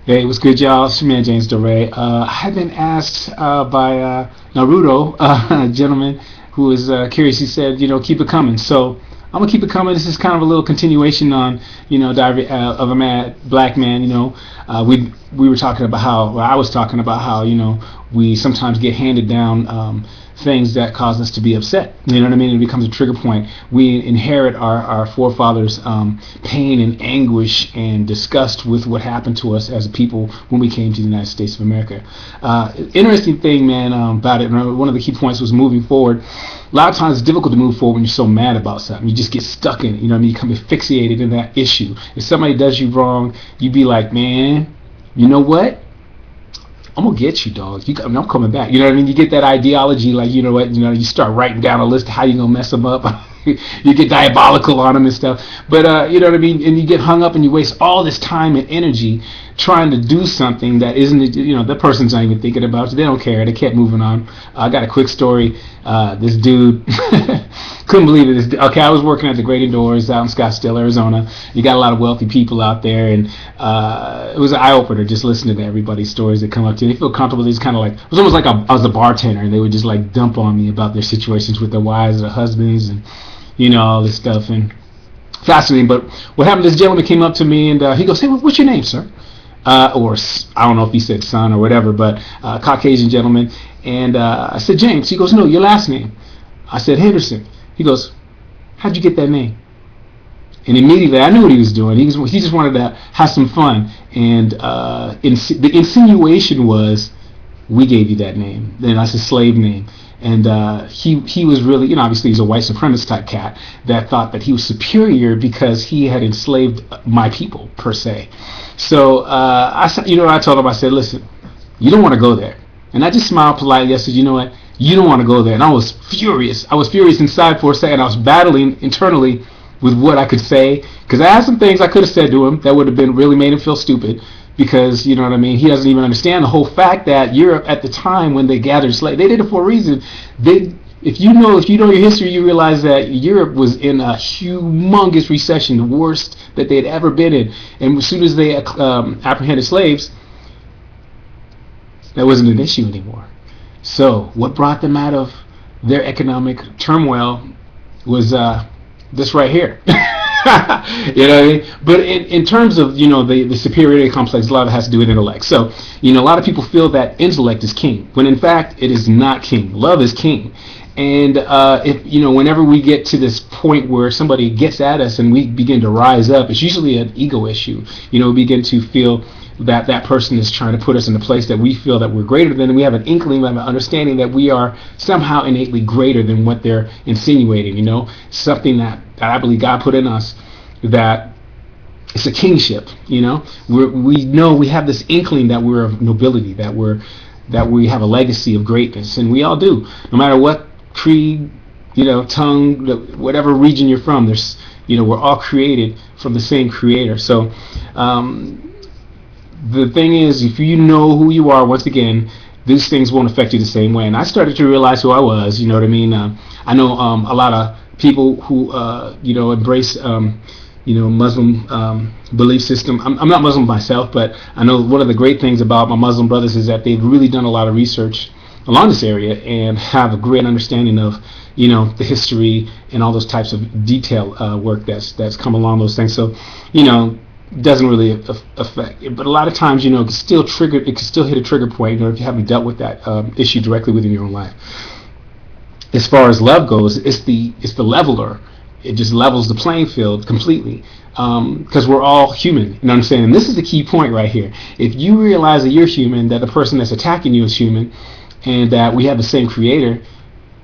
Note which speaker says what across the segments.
Speaker 1: Hey, what's good, y'all? It's your man James DeRay. I've been asked by Naruto, a gentleman who is curious. He said, keep it coming. So I'm gonna keep it coming. This is kind of a little continuation on, of a black man. We were talking about how, well, I was talking about how, we sometimes get handed down things that cause us to be upset. You know what I mean? It becomes a trigger point. We inherit our forefathers' pain and anguish and disgust with what happened to us as a people when we came to the United States of America. Interesting thing, man, about it. One of the key points was moving forward. A lot of times it's difficult to move forward when you're so mad about something. You just get stuck in it. You know what I mean? You become fixated in that issue. If somebody does you wrong, you be like, man, you know what? I'm gonna get you, dog. I'm coming back. You know what I mean? You get that ideology, like, you know what? You start writing down a list of how you gonna mess them up. You get diabolical on them and stuff. But you know what I mean? And you get hung up and you waste all this time and energy trying to do something that isn't. That person's not even thinking about you. They don't care. They kept moving on. I got a quick story. This dude couldn't believe it. Okay, I was working at the Great Indoors out in Scottsdale, Arizona. You got a lot of wealthy people out there, and it was an eye opener just listening to everybody's stories that come up to you. They feel comfortable. They just kind of like, it was almost like I was a bartender, and they would just like dump on me about their situations with their wives, their husbands, and all this stuff. And fascinating. But what happened? This gentleman came up to me, and he goes, "Hey, what's your name, sir?" Or I don't know if he said son or whatever, but Caucasian gentleman. And I said, "James." He goes, "No, your last name." I said, "Henderson." He goes, "How'd you get that name?" And immediately I knew what he was doing. He just wanted to have some fun. And the insinuation was, "We gave you that name." Then that's a slave name. And he was really, obviously he's a white supremacist type cat that thought that he was superior because he had enslaved my people, per se. So I told him, I said, "Listen, you don't want to go there." And I just smiled politely. I said, "You know what? You don't want to go there." And I was furious. I was furious inside for a second. I was battling internally with what I could say, because I had some things I could have said to him that would have been really made him feel stupid, because you know what I mean, he doesn't even understand the whole fact that Europe at the time when they gathered slaves, they did it for a reason. If you know your history, you realize that Europe was in a humongous recession, the worst that they had ever been in. And as soon as they apprehended slaves, that wasn't an issue anymore. So what brought them out of their economic turmoil was this right here. You know what I mean? But in terms of the superiority complex, a lot of it has to do with intellect. So a lot of people feel that intellect is king, when in fact it is not king. Love is king. And if whenever we get to this point where somebody gets at us and we begin to rise up, it's usually an ego issue. We begin to feel that person is trying to put us in a place that we feel that we're greater than, and we have an inkling, we have an understanding that we are somehow innately greater than what they're insinuating. Something that I believe God put in us, that it's a kingship. We know we have this inkling that we're of nobility, that we have a legacy of greatness, and we all do. No matter what creed, tongue, whatever region you're from, there's we're all created from the same creator. So the thing is, if you know who you are, once again, these things won't affect you the same way. And I started to realize who I was. You know what I mean? I know a lot of people who embrace Muslim belief system. I'm not Muslim myself, but I know one of the great things about my Muslim brothers is that they've really done a lot of research along this area and have a great understanding of the history and all those types of detail work that's come along those things. So doesn't really affect it. But a lot of times it can still hit a trigger point if you haven't dealt with that issue directly within your own life. As far as love goes, it's the leveler. It just levels the playing field completely, because we're all human. You know what I'm saying? And this is the key point right here. If you realize that you're human, that the person that's attacking you is human, and that we have the same creator,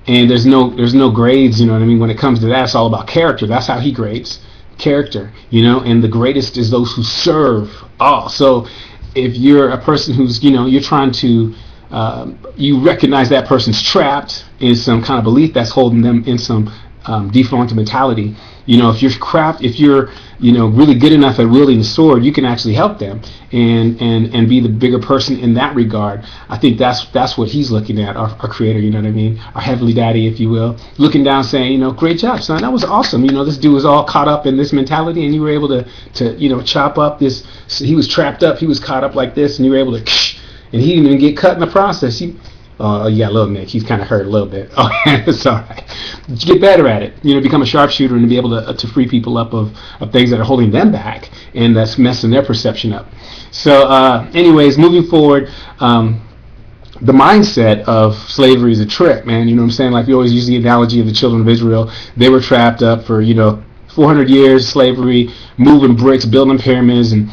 Speaker 1: and there's no grades. You know what I mean? When it comes to that, it's all about character. That's how he grades character. And the greatest is those who serve all. So if you're a person who's you're trying to you recognize that person's trapped in some kind of belief that's holding them in some default mentality. If you're really good enough at wielding the sword, you can actually help them and be the bigger person in that regard. I think that's what he's looking at, our creator, you know what I mean, our heavenly daddy, if you will, looking down saying, great job, son, that was awesome. This dude was all caught up in this mentality, and you were able to chop up this. He was trapped up, he was caught up like this, and you were able to, and he didn't even get cut in the process. Yeah, little Nick, he's kind of hurt a little bit. Oh, it's all right. Get better at it. Become a sharpshooter and be able to free people up of things that are holding them back and that's messing their perception up. So, anyways, moving forward, the mindset of slavery is a trick, man. You know what I'm saying? Like we always use the analogy of the children of Israel. They were trapped up for 400 years slavery, moving bricks, building pyramids, and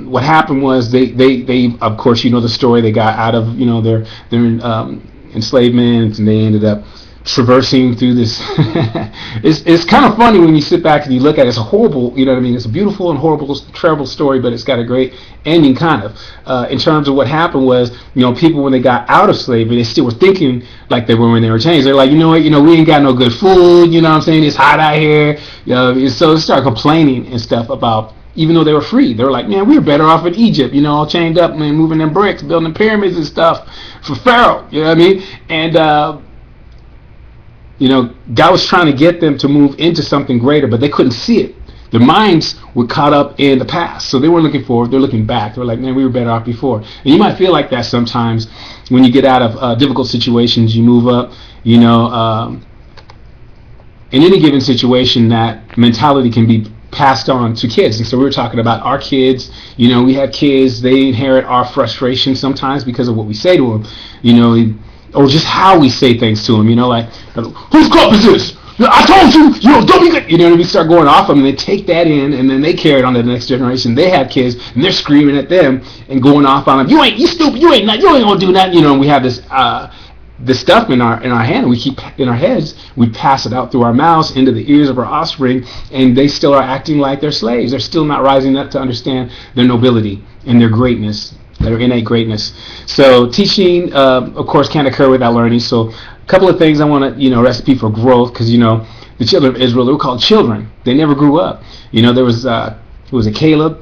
Speaker 1: what happened was they of course the story, they got out of their enslavement, and they ended up traversing through this. It's kind of funny when you sit back and you look at it. It's a horrible, it's a beautiful and horrible, terrible story, but it's got a great ending kind of. In terms of what happened was, people when they got out of slavery, they still were thinking like they were when they were changed. They're like, we ain't got no good food, it's hot out here. So they start complaining and stuff about, even though they were free, they were like, man, we were better off in Egypt, all chained up, man, moving them bricks, building pyramids and stuff for Pharaoh, you know what I mean? And, God was trying to get them to move into something greater, but they couldn't see it. Their minds were caught up in the past, so they weren't looking forward, they're looking back. They're like, man, we were better off before. And you might feel like that sometimes when you get out of difficult situations, you move up, in any given situation, that mentality can be passed on to kids. And so we were talking about our kids. We have kids, they inherit our frustration sometimes because of what we say to them, or just how we say things to them, like, whose cup is this? I told you, don't be good. And we start going off them, and they take that in, and then they carry it on to the next generation. They have kids, and they're screaming at them and going off on them. You stupid, you ain't gonna do nothing. And we have this stuff in our hand, we keep in our heads, we pass it out through our mouths into the ears of our offspring, and they still are acting like they're slaves. They're still not rising up to understand their nobility and their greatness, their innate greatness. So teaching, of course, can't occur without learning. So a couple of things I want to, recipe for growth, because the children of Israel, they were called children. They never grew up. There was a Caleb,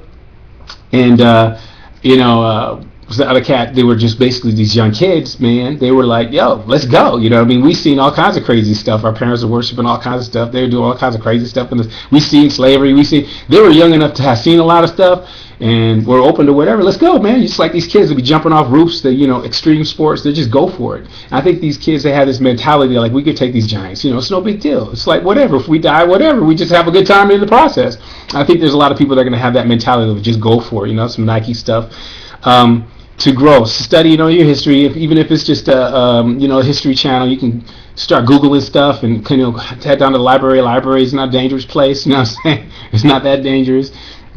Speaker 1: and was the other cat. They were just basically these young kids, man. They were like, yo, let's go. We've seen all kinds of crazy stuff. Our parents were worshiping all kinds of stuff. They were doing all kinds of crazy stuff. And we seen slavery. They were young enough to have seen a lot of stuff, and we're open to whatever. Let's go, man. Just like these kids would be jumping off roofs, extreme sports, they just go for it. And I think these kids, they have this mentality like, we could take these giants, it's no big deal. It's like, whatever, if we die, whatever, we just have a good time in the process. I think there's a lot of people that are going to have that mentality of just go for it, some Nike stuff. To grow, study, your history. Even if it's just a history channel, you can start Googling stuff and head down to the library. Library is not a dangerous place. You know what I'm saying? It's not that dangerous.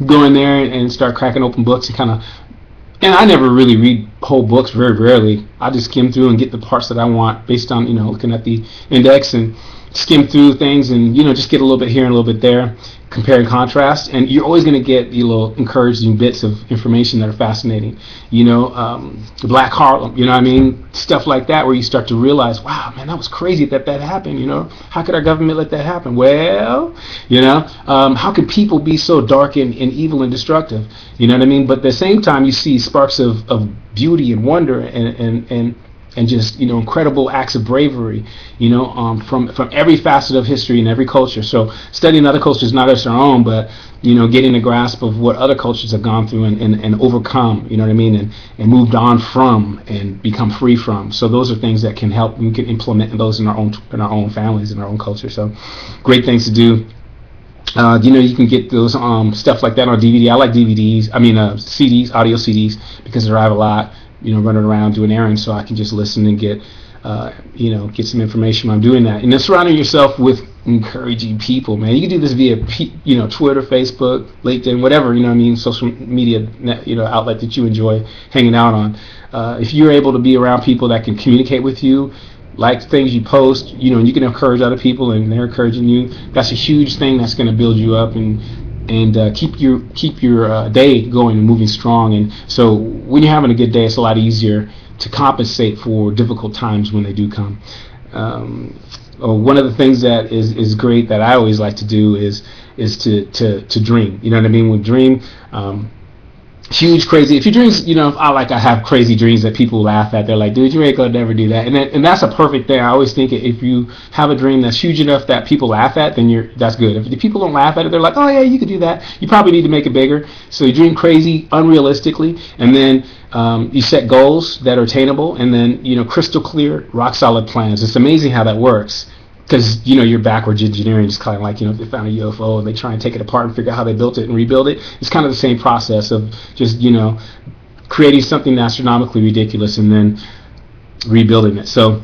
Speaker 1: Go in there and start cracking open books and and I never really read whole books, very rarely. I just skim through and get the parts that I want based on looking at the index, and skim through things and just get a little bit here and a little bit there, compare and contrast, and you're always going to get little encouraging bits of information that are fascinating. Black Harlem, stuff like that, where you start to realize, wow, man, that was crazy that happened. How could our government let that happen? Well, how could people be so dark and evil and destructive? You know what I mean? But at the same time, you see sparks of beauty and wonder and just incredible acts of bravery, from every facet of history and every culture. So studying other cultures, not just our own, but getting a grasp of what other cultures have gone through and overcome, and moved on from and become free from. So those are things that can help. We can implement those in our own families, in our own culture. So great things to do. You can get those stuff like that on DVD. I like DVDs. CDs, audio CDs, because I have a lot. Running around doing errands, so I can just listen and get some information when I'm doing that. And then surrounding yourself with encouraging people, man. You can do this via, Twitter, Facebook, LinkedIn, whatever, social media, outlet that you enjoy hanging out on. If you're able to be around people that can communicate with you, like things you post, and you can encourage other people and they're encouraging you, that's a huge thing that's going to build you up and keep your day going and moving strong. And so when you're having a good day, it's a lot easier to compensate for difficult times when they do come. One of the things that is great that I always like to do is to dream. You know what I mean? When dream, huge crazy. If your dreams, I have crazy dreams that people laugh at. They're like, dude, you ain't gonna never do that. And that's a perfect thing. I always think if you have a dream that's huge enough that people laugh at, then that's good. If the people don't laugh at it, they're like, oh yeah, you could do that. You probably need to make it bigger. So you dream crazy, unrealistically, and then you set goals that are attainable, and then crystal clear, rock solid plans. It's amazing how that works. Because you're backwards engineering, just kind of like if they found a UFO and they try and take it apart and figure out how they built it and rebuild it. It's kind of the same process of just creating something astronomically ridiculous and then rebuilding it. So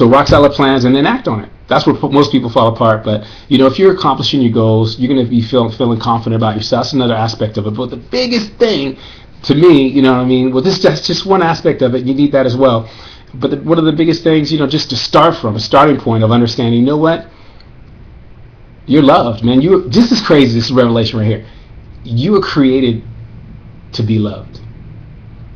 Speaker 1: rock solid plans and then act on it. That's where most people fall apart. But if you're accomplishing your goals, you're going to be feeling confident about yourself. That's another aspect of it. But the biggest thing to me, well, that's just one aspect of it. You need that as well. But one of the biggest things, just to start from, a starting point of understanding, what? You're loved, man. This is crazy, this is revelation right here. You were created to be loved.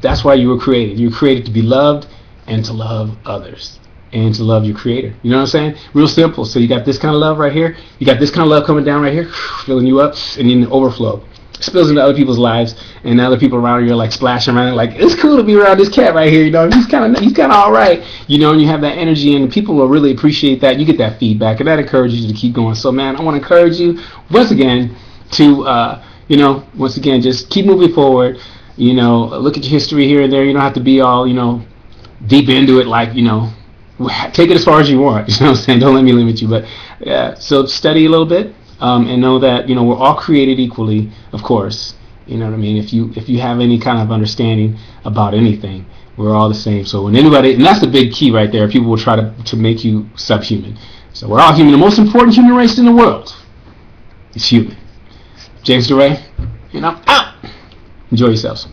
Speaker 1: That's why you were created. You were created to be loved and to love others and to love your creator. You know what I'm saying? Real simple. So you got this kind of love right here. You got this kind of love coming down right here, filling you up, and then the overflow spills into other people's lives, and other people around you are like splashing around, like it's cool to be around this cat right here. He's kind of all right. And you have that energy, and people will really appreciate that. You get that feedback, and that encourages you to keep going. So, man, I want to encourage you once again to, just keep moving forward. Look at your history here and there. You don't have to be all, deep into it, like, take it as far as you want. You know what I'm saying? Don't let me limit you. But yeah, so study a little bit. And know that we're all created equally, of course. You know what I mean? If you have any kind of understanding about anything, we're all the same. So when anybody, and that's the big key right there, people will try to make you subhuman. So we're all human. The most important human race in the world is human. James DeRay, out. Enjoy yourselves.